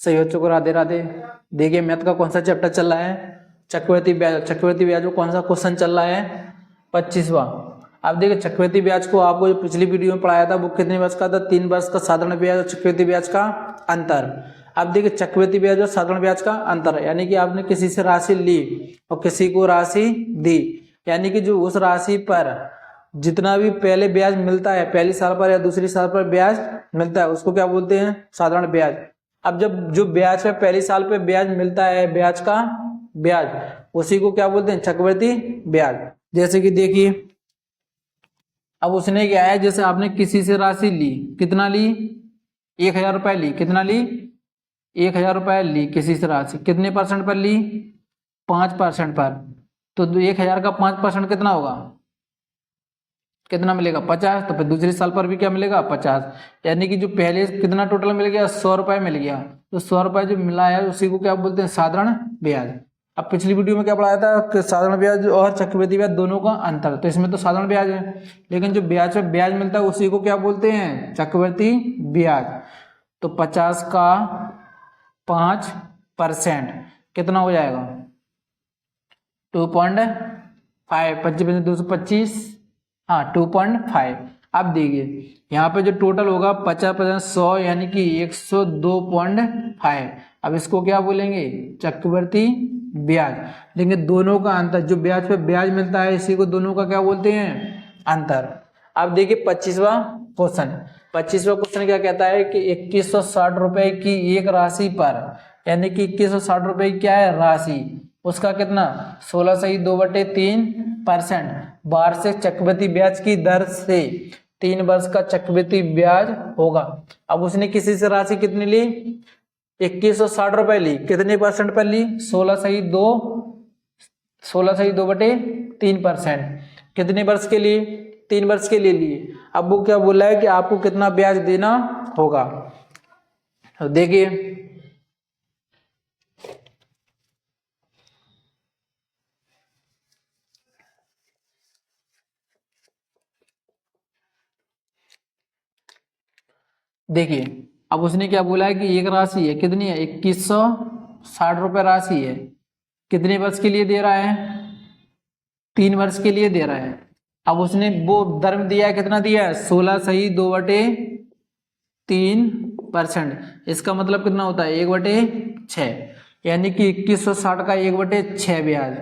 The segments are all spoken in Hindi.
सही बच्चों को राधे राधे। देखिए मैथ का कौन सा चैप्टर चल रहा है, चक्रवृद्धि ब्याज। चक्रवृद्धि ब्याज में कौन सा क्वेश्चन चल रहा है, 25वां। अब देखिए चक्रवृद्धि ब्याज को आपको जो पिछली वीडियो में पढ़ाया था वो कितने वर्ष का था, 3 वर्ष का साधारण ब्याज और चक्रवृद्धि ब्याज का अंतर। अब देखिए चक्रवृद्धि ब्याज और साधारण ब्याज का अंतर, यानी कि आपने किसी से राशि ली और किसी को राशि दी, यानी कि जो उस राशि पर जितना भी पहले ब्याज मिलता है, पहली साल पर या दूसरी साल पर ब्याज मिलता है, उसको क्या बोलते हैं, साधारण ब्याज। अब जब जो ब्याज है पहली साल पे ब्याज मिलता है, ब्याज का ब्याज, उसी को क्या बोलते हैं, चक्रवृद्धि ब्याज। जैसे कि देखिए अब उसने क्या है, जैसे आपने किसी से राशि ली, कितना ली, 1000 रुपए ली, कितना ली, 1000 रुपए ली किसी से राशि, कितने परसेंट पर ली, 5% पर। तो 1000 का 5% कितना होगा, कितना मिलेगा, 50। तो फिर दूसरी साल पर भी क्या मिलेगा, 50। यानी कि जो पहले कितना टोटल मिल गया, 100 रुपए मिल गया। तो 100 रुपए जो मिला है उसी को क्या बोलते हैं, साधारण ब्याज। अब पिछली वीडियो में क्या पढ़ाया था कि साधारण ब्याज और चक्रवृद्धि ब्याज दोनों का अंतर, तो इसमें तो साधारण ब्याज है, लेकिन जो ब्याज पे ब्याज मिलता है उसी को क्या बोलते हैं, चक्रवृद्धि ब्याज। तो 50 का 5% कितना हो जाएगा, 2.5, 25 225, हाँ 2.5। अब देखिए यहाँ पे जो टोटल होगा 50% 100, यानी कि 102.5। अब इसको क्या बोलेंगे, चक्रवृद्धि ब्याज। लेकिन दोनों का अंतर, जो ब्याज पे ब्याज मिलता है इसी को दोनों का क्या बोलते हैं, अंतर। अब देखिए 25वां क्वेश्चन। 25वां क्वेश्चन क्या कहता है कि 2160 रुपए की एक राशि पर, यानी कि 2160 रुपए क्या है राशि, उसका कितना 16/2/3% वार्षिक चक्रवृद्धि ब्याज की दर से 3 वर्ष का चक्रवृद्धि ब्याज होगा। अब उसने किसी से राशि कितनी ली, 2160 रुपए ली, कितने परसेंट पर ली, 16/2/3%। कितने वर्ष के लिए, 3 वर्ष के लिए लिए। अब वो क्या बोला है कि आपको कितना ब्याज देना होगा। तो देखिए देखिए अब उसने क्या बोला है कि एक राशि है, कितनी है, 2160 रुपए राशि है, कितने वर्ष के लिए दे रहा है, 3 वर्ष के लिए दे रहा है। अब उसने वो दर में दिया है, कितना दिया है, 16/2/3%। इसका मतलब कितना होता है, 1/6, यानी कि 2160 का 1/6 ब्याज,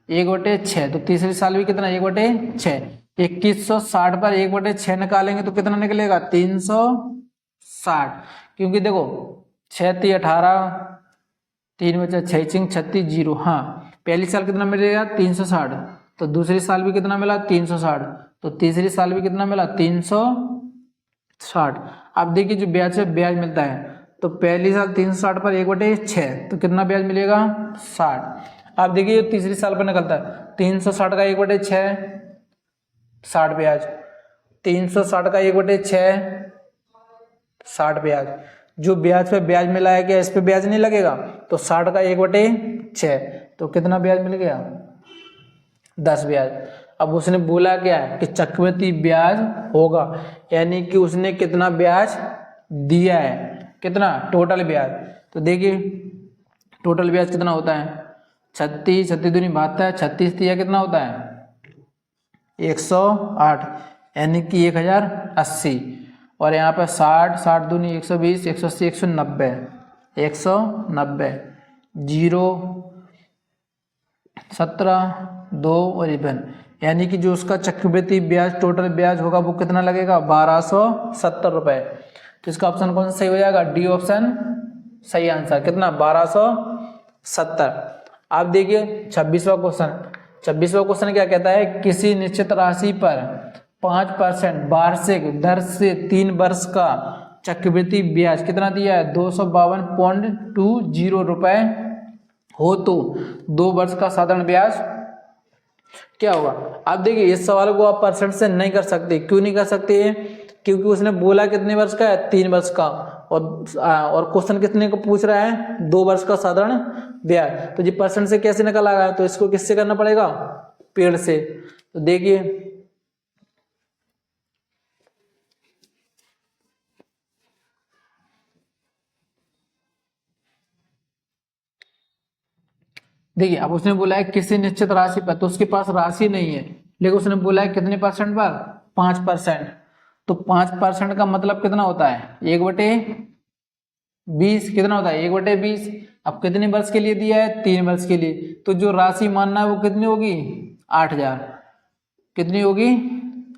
1/6। तो तीसरी साल भी कितना, 1/6। 2160 पर 1/6 निकालेंगे तो कितना निकलेगा, 360। क्योंकि देखो 6 18, 3 बचा 6 36 0, हाँ पहली साल कितना मिलेगा 360, तो दूसरी साल भी कितना मिला 360, तो तीसरी साल भी कितना मिला 360। अब देखिए जो ब्याज से ब्याज मिलता है, तो पहली साल 360 पर 1/6, तो कितना ब्याज मिलेगा 60। अब देखिए तीसरी साल पर निकलता है 360 का 1/6 60 ब्याज, 360 का 1/6 60 ब्याज। जो ब्याज पे ब्याज मिला है क्या इस पे ब्याज नहीं लगेगा, तो 60 का 1/6, तो कितना ब्याज मिल गया, 10 ब्याज। अब उसने बोला क्या है कि चक्रवृद्धि ब्याज होगा, यानी कि उसने कितना ब्याज दिया है, कितना टोटल ब्याज। तो देखिए टोटल ब्याज कितना होता है, 36 36 दूनी 72, 36 दिया कितना होता है 108, यानी कि 1080। और यहाँ पर 60 60 दूनी 120, 180 190, 190 0 17 2 और 11, यानी कि जो उसका चक्रवृद्धि ब्याज टोटल ब्याज होगा वो कितना लगेगा 1270 रुपए। तो इसका ऑप्शन कौन सा सही हो जाएगा, डी ऑप्शन सही आंसर, कितना 1270। आप देखिए 26वां क्वेश्चन। 26वां क्वेश्चन क्या कहता है, किसी निश्चित राशि पर 5% वार्षिक दर से 3 वर्ष का चक्रवृद्धि ब्याज कितना दिया है 252.20 रुपए हो तो 2 वर्ष का साधारण ब्याज क्या होगा। अब देखिए इस सवाल को आप परसेंट से नहीं कर सकते, क्यों नहीं कर सकते, क्योंकि उसने बोला कितने वर्ष का है 3 वर्ष का, और क्वेश्चन कितने को पूछ रहा है 2 वर्ष का साधारण ब्याज। तो जी परसेंट से कैसे निकल आएगा, तो इसको किससे करना पड़ेगा, पेड़ से। तो देखिए देखिए अब उसने बोला है किसी निश्चित राशि पर, तो उसके पास राशि नहीं है, लेकिन उसने बोला है कितने परसेंट पर, 5%। तो 5% का मतलब कितना होता है, 1/20 कितना होता है, 1/20। अब कितने वर्ष के लिए दिया है, 3 वर्ष के लिए, तो जो राशि मानना है वो कितनी होगी, 8,000। कितनी होगी,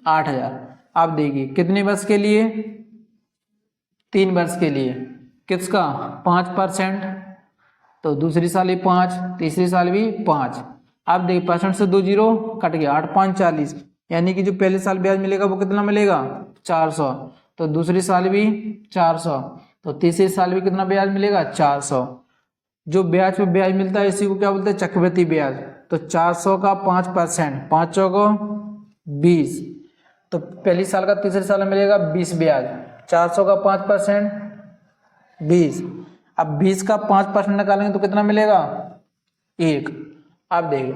8,000। आप देखिए कितने वर्ष के लिए, 3 वर्ष के लिए, किसका, 5%। तो दूसरी साल भी 5, तीसरी साल भी 5। आप देखिए परसेंट से 2 जीरो कट गया, 8 5 40, यानी कि जो पहले साल ब्याज मिलेगा वो कितना मिलेगा, 400। तो दूसरी साल भी 400, तो तीसरी साल भी कितना ब्याज मिलेगा, 400। जो ब्याज पे ब्याज मिलता है इसी को क्या बोलते हैं, चक्रवृद्धि ब्याज। तो 400 का 5%, 5 को 20, तो पहली साल का तीसरे साल में मिलेगा 20 ब्याज। 400 का 5% 20। अब 20 का 5% निकालेंगे तो कितना मिलेगा, 1। अब देखो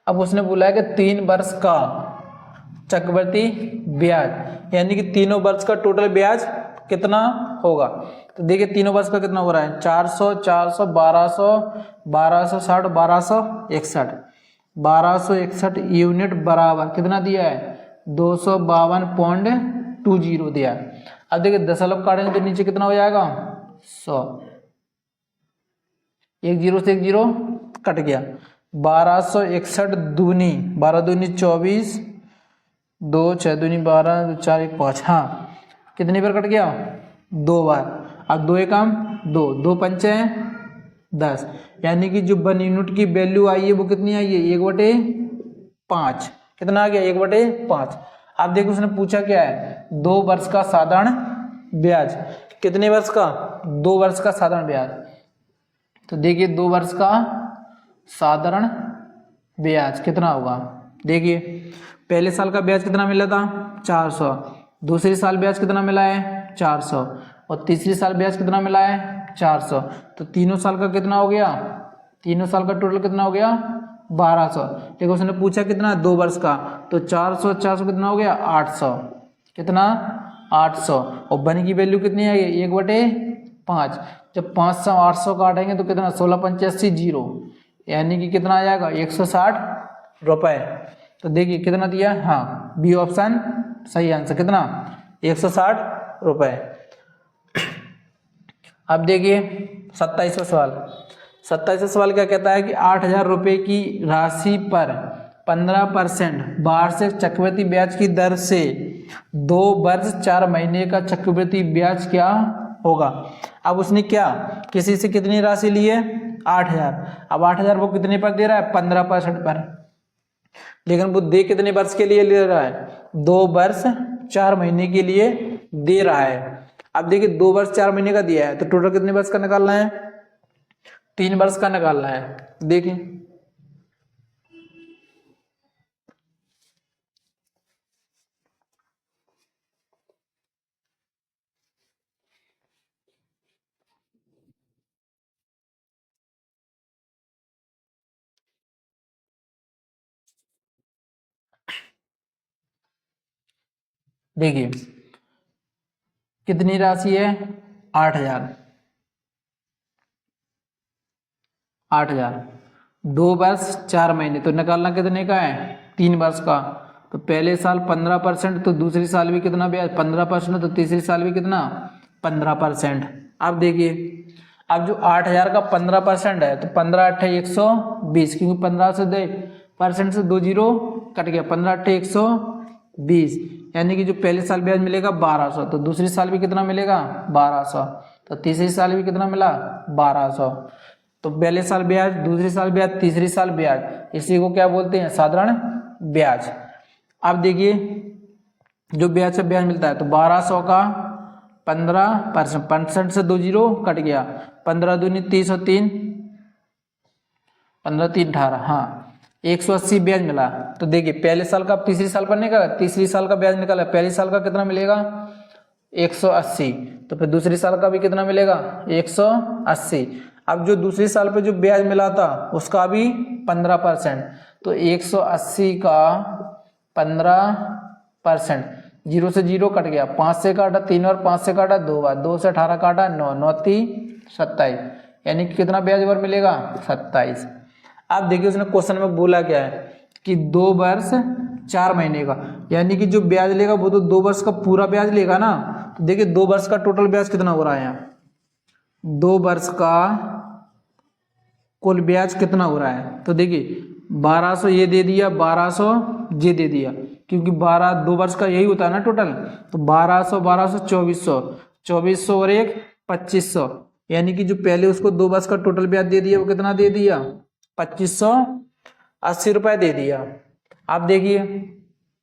अब उसने बोला है कि 3 वर्ष का चक्रवृद्धि ब्याज, यानी कि तीनों वर्ष का टोटल ब्याज कितना होगा। तो देखिए तीनों वर्ष का कितना हो रहा है, 400 400 1200 1260 1261 1261 यूनिट बराबर कितना दिया है, 252.20 दिया है। अब देखिए दशमलव काटेंगे तो नीचे कितना हो जाएगा, 100। 1 जीरो से 1 जीरो कट गया, 1261 दूनी 12 दूनी 24, 2 6 दूनी 12, 2 4 1 5, हाँ कितनी बार कट गया, 2 बार। अब 2 एकम 2, 2 पंचे 10, यानी कि जो 1 यूनिट की वैल्यू आई है वो कितनी आई है, 1/5। कितना आ गया, 1/5। अब देखो उसने पूछा क्या है, 2 वर्ष का साधारण ब्याज। कितने वर्ष का, 2 वर्ष का साधारण ब्याज। तो देखिए 2 वर्ष का साधारण ब्याज कितना होगा, देखिए पहले साल का ब्याज कितना मिला था, 400। दूसरी साल ब्याज कितना मिला है, 400। और तीसरी साल ब्याज कितना मिला है, 400। तो तीनों साल का कितना हो गया, तीनों साल का टोटल कितना हो गया, 1200। देखो उसने पूछा कितना, 2 वर्ष का, तो 400 400 कितना हो गया, 800। कितना, 800। और बन की वैल्यू कितनी है, 1/5। जब 500 800 काटेंगे तो कितना, 16 5 80 जीरो, यानी कि कितना आ जाएगा, 160 रुपए। तो देखिए कितना दिया, हाँ बी ऑप्शन सही आंसर, कितना, 160 रुपए। अब देखिए 27वां सवाल। 27वां सवाल क्या कहता है कि 8,000 रुपये की राशि पर 15% वार्षिक चक्रवृद्धि ब्याज की दर से 2 वर्ष 4 महीने का चक्रवृद्धि ब्याज क्या होगा। अब उसने क्या, किसी से कितनी राशि ली है, 8,000। अब 8,000 वो कितने पर दे रहा है, 15% पर, लेकिन वो दे कितने वर्ष के लिए ले रहा है, 2 वर्ष 4 महीने के लिए दे रहा है। अब देखिए 2 वर्ष 4 महीने का दिया है, तो टोटल कितने वर्ष का निकालना है, 3 वर्ष का निकालना है। देखिए देखिए कितनी राशि है, 8,000। 8,000 2 वर्ष 4 महीने, तो निकालना कितने का है, 3 वर्ष का। तो पहले साल 15%, तो दूसरी साल भी कितना ब्याज, 15%, तो तीसरी साल भी कितना, 15%। अब देखिए अब जो 8,000 का 15% है, तो 15 8 120, क्योंकि 15 से 2% से 2 जीरो कट गया, 15 8 120, यानी कि जो पहले साल ब्याज मिलेगा 1200, तो दूसरी साल भी कितना मिलेगा, 1200, तो तीसरी साल भी कितना मिला, 1200। तो पहले साल ब्याज, दूसरी साल ब्याज, तीसरी साल ब्याज, इसी को क्या बोलते हैं, साधारण ब्याज। अब देखिए जो ब्याज से ब्याज मिलता है, तो 1200 का 15% से 2 जीरो कट गया, 15 दूनी 30 और 3 15 3 18, हाँ 180 ब्याज मिला। तो देखिए पहले साल का तीसरी साल पर निकाला, तीसरी साल का ब्याज निकाला, पहले साल का कितना मिलेगा, 180, तो फिर दूसरी साल का भी कितना मिलेगा, 180। अब जो दूसरी साल पे जो ब्याज मिला था उसका भी 15%, तो 180 का 15%, 0 से 0 कट गया, 5 से काटा 3 और 5 से काटा 2 बार, 2 से 18 काटा 9, 9 3 27, यानी कि कितना ब्याज और मिलेगा 27। अब देखिए उसने क्वेश्चन में बोला क्या है कि 2 वर्ष 4 महीने का, यानी कि जो ब्याज लेगा वो तो 2 वर्ष का पूरा ब्याज लेगा ना। तो देखिए 2 वर्ष का टोटल ब्याज कितना हो रहा है यहाँ, 2 वर्ष का कुल ब्याज कितना हो रहा है। तो देखिए 1200 ये दे दिया, 1200 ये दे दिया, क्योंकि 2 वर्ष का यही होता है ना टोटल। तो 1200 1200 2400, 2400 और एक 2500, यानी कि जो पहले उसको 2 वर्ष का टोटल ब्याज दे दिया वो कितना दे दिया 2580 रुपए दे दिया। आप देखिए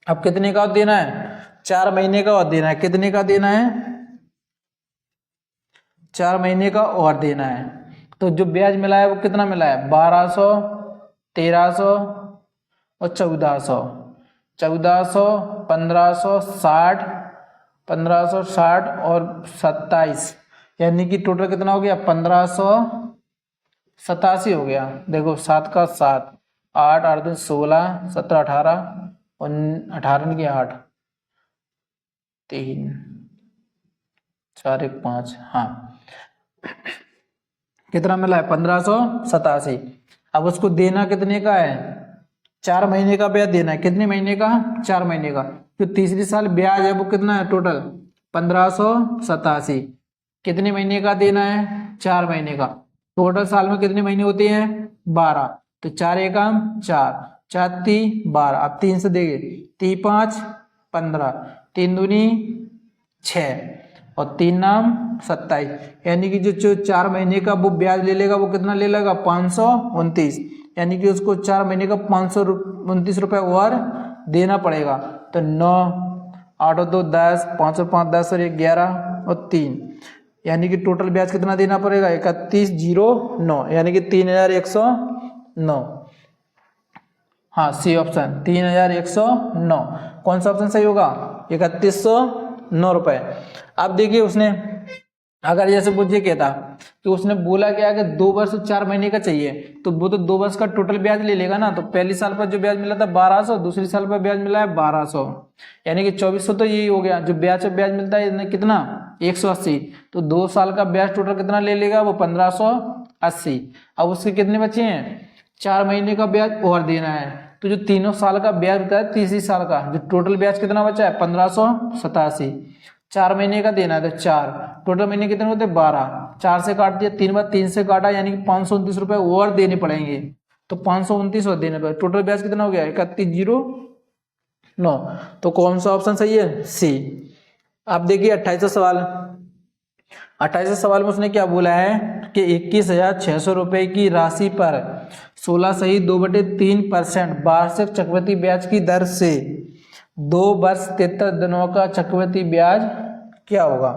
अब कितने का देना है, 4 महीने का और देना है। कितने का देना है, 4 महीने का और देना है। तो जो ब्याज मिला है वो कितना मिला है 1200, 1300 और 1400, 1400, 1560, 1560 और 27, यानी कि टोटल कितना हो गया 1587 हो गया। देखो 7 का 7, 8 8 दिन 16, 17 18 और 18 की 8, 3 4 1 5, हाँ कितना मिला है 1587। अब उसको देना कितने का है, 4 महीने का ब्याज देना है। कितने महीने का, 4 महीने का। तो तीसरी साल ब्याज है वो कितना है टोटल 1587। कितने महीने का देना है, 4 महीने का। टोटल साल में कितने महीने होते हैं 12, तो 4 एकम 4, 4 3 12। अब 3 से देंगे, 3 5 15, 3 दूनी 6 और 3 नाम 27, यानी कि जो 4 महीने का वो ब्याज ले लेगा वो कितना ले लेगा 529, यानी कि उसको 4 महीने का 529 रुपए और देना पड़ेगा। तो 9 8 2 10, 5 और 5 10 और 1 11 और 3, यानी कि टोटल ब्याज कितना देना पड़ेगा 3109, यानी कि 3109। हाँ सी ऑप्शन 3109। कौन सा ऑप्शन सही होगा 3109 रुपए। अब देखिए उसने अगर जैसे मुझे कहता कि उसने बोला क्या कि 2 वर्ष 4 महीने का चाहिए, तो वो तो 2 वर्ष का टोटल ब्याज ले लेगा ना। तो पहली साल पर जो ब्याज मिला था 1200, दूसरी साल पर ब्याज मिला है 1200, यानी कि 2400 तो यही हो गया। जो ब्याज पर ब्याज मिलता है कितना 180, तो 2 साल का ब्याज टोटल कितना ले लेगा वो 1580। अब उसके कितने बचे हैं 4 महीने का ब्याज और देना है। तो जो तीनों साल का ब्याज होता है तीसरी साल का, जो टोटल ब्याज कितना बचा है 1587, 4 महीने का देना है। तो 4 टोटल महीने कितने होते हैं 12, 4 से काट दिया, 3 बार 3 से काटा, यानी कि 529 रुपए और देने पड़ेंगे। तो 529 और देने पड़ेंगे। टोटल ब्याज कितना हो गया 3109। तो कौन सा ऑप्शन सही है सी। अब देखिए 28वां सवाल। 28वें सवाल में उसने क्या बोला है कि 21,600 रुपए की राशि पर 16 सही 2/3% वार्षिक चक्रवृद्धि ब्याज की दर से 2 वर्ष 73 दिनों का चक्रवृद्धि ब्याज क्या होगा।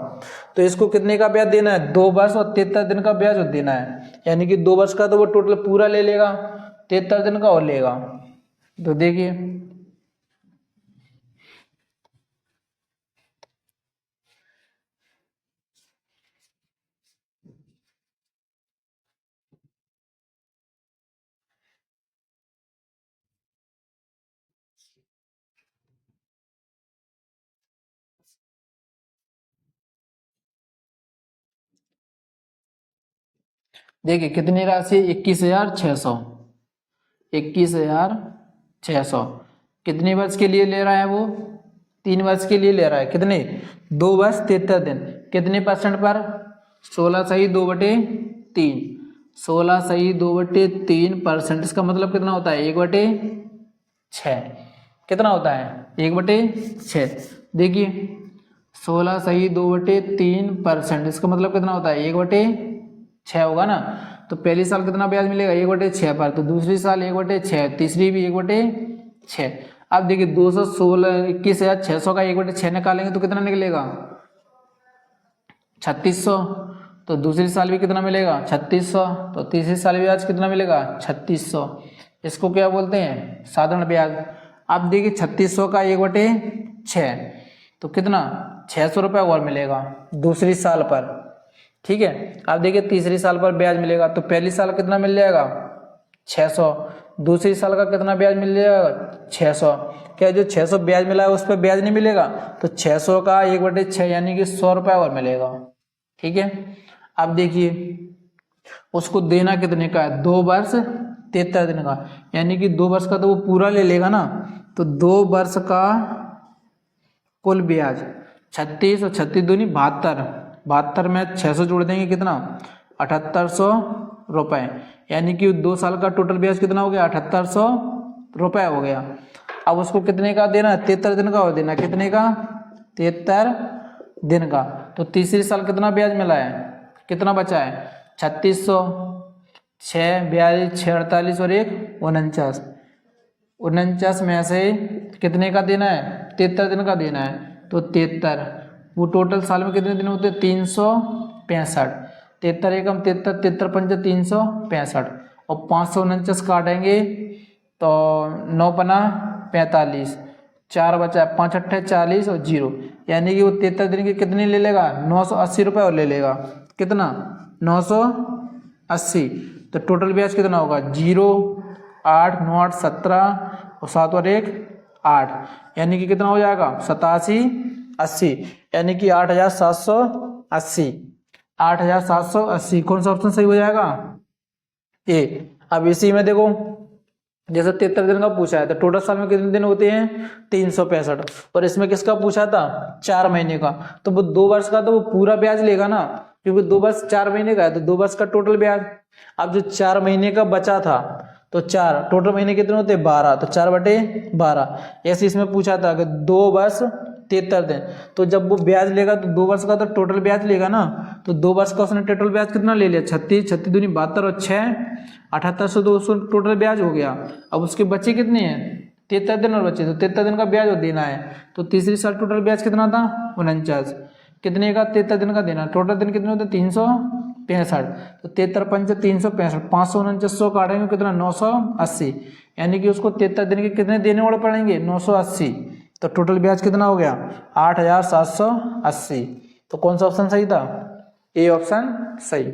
तो इसको कितने का ब्याज देना है 2 वर्ष और 73 दिन का ब्याज देना है, यानी कि 2 वर्ष का तो वो टोटल पूरा ले लेगा, 73 दिन का और लेगा। तो देखिए देखिए कितनी राशि 21,600, 21,600 कितने वर्ष के लिए ले रहा है वो 3 वर्ष के लिए ले रहा है। कितने 2 वर्ष 73 दिन। कितने परसेंट पर 16 सही 2/3, 16 सही 2/3%। इसका मतलब कितना होता है 1/6। कितना होता है 1/6। देखिए 16 सही 2/3%, इसका मतलब कितना होता है 1/6 होगा ना। तो पहली साल कितना ब्याज मिलेगा 1/6 पर, तो दूसरी साल 1/6, तीसरी भी 1/6। अब देखिए 216 21,600 का 1/6 निकालेंगे तो कितना निकलेगा 3600। तो दूसरी साल भी कितना मिलेगा 3600, तो तीसरी साल भी ब्याज कितना मिलेगा 3600। इसको क्या बोलते हैं साधारण ब्याज। अब देखिए 3600 का 1/6, तो कितना 600 रुपये और मिलेगा दूसरी साल पर। ठीक है। अब देखिए तीसरी साल पर ब्याज मिलेगा, तो पहली साल कितना मिल जाएगा 600, दूसरी साल का कितना ब्याज मिल जाएगा 600। क्या जो 600 ब्याज मिला है उस पर ब्याज नहीं मिलेगा, तो 600 का 1/6 यानी कि 100 रुपये और मिलेगा। ठीक है। अब देखिए उसको देना कितने का है, 2 वर्ष 73 दिन का, यानी कि 2 वर्ष का तो वो पूरा ले लेगा ना, तो 2 वर्ष का कुल ब्याज 36 और 36 दूनी 72, 72 में 600 जोड़ देंगे कितना 7800 रुपये, यानी कि 2 साल का टोटल ब्याज कितना हो गया 7800 रुपये हो गया। अब उसको कितने का देना है, 73 दिन का और देना, कितने का 73 दिन का। तो तीसरी साल कितना ब्याज मिला है, कितना बचा है 3600, 6 42 6 48 और 1 49, 49 में से कितने का देना है 73 दिन का देना है, तो 73, वो टोटल साल में कितने दिन होते हैं 365, 73 एकम 73, 73 पंच 365 और 549 काटेंगे तो 9 पना 45, 4 बचा 5 अट्ठे 40 और 0, यानी कि वो 73 दिन के कितने ले लेगा 980 रुपये और ले लेगा, कितना 980। तो टोटल ब्याज कितना होगा 0 8 9 8 17 और 7 और 1 8, यानी कि कितना हो जाएगा 87 80, यानी कि 8780, 8780। कौन सा ऑप्शन सही हो जाएगा ए। अब इसी में देखो जैसे 73 दिन का पूछा है तो टोटल साल में कितने दिन होते हैं 365, और इसमें किसका पूछा था 4 महीने का, तो वो 2 वर्ष का तो वो पूरा ब्याज लेगा ना, क्योंकि 2 वर्ष 4 महीने का है तो 2 वर्ष का टोटल ब्याज। अब जो 4 महीने का बचा था तो 4 टोटल महीने कितने होते 12, तो 4/12, ऐसे इसमें पूछा था कि 2 वर्ष 73 दिन, तो जब वो ब्याज लेगा तो 2 वर्ष का तो टोटल ब्याज लेगा ना, तो 2 वर्ष का उसने टोटल ब्याज कितना ले लिया 36, 36 दूनी 72 और 6 7800, तो उसको टोटल ब्याज हो गया। अब उसके बचे कितने हैं 73 दिन और बचे, तो 73 दिन का ब्याज देना है, तो तीसरी साल टोटल ब्याज कितना था 49, कितने का 73 दिन का देना, टोटल दिन कितने होते 365, तो 73 पंच 365, 549 काटेंगे कितना 980, यानी कि उसको 73 दिन के कितने देने वाले पड़ेंगे 980, तो टोटल ब्याज कितना हो गया 8780। तो कौन सा ऑप्शन सही था, ए ऑप्शन सही।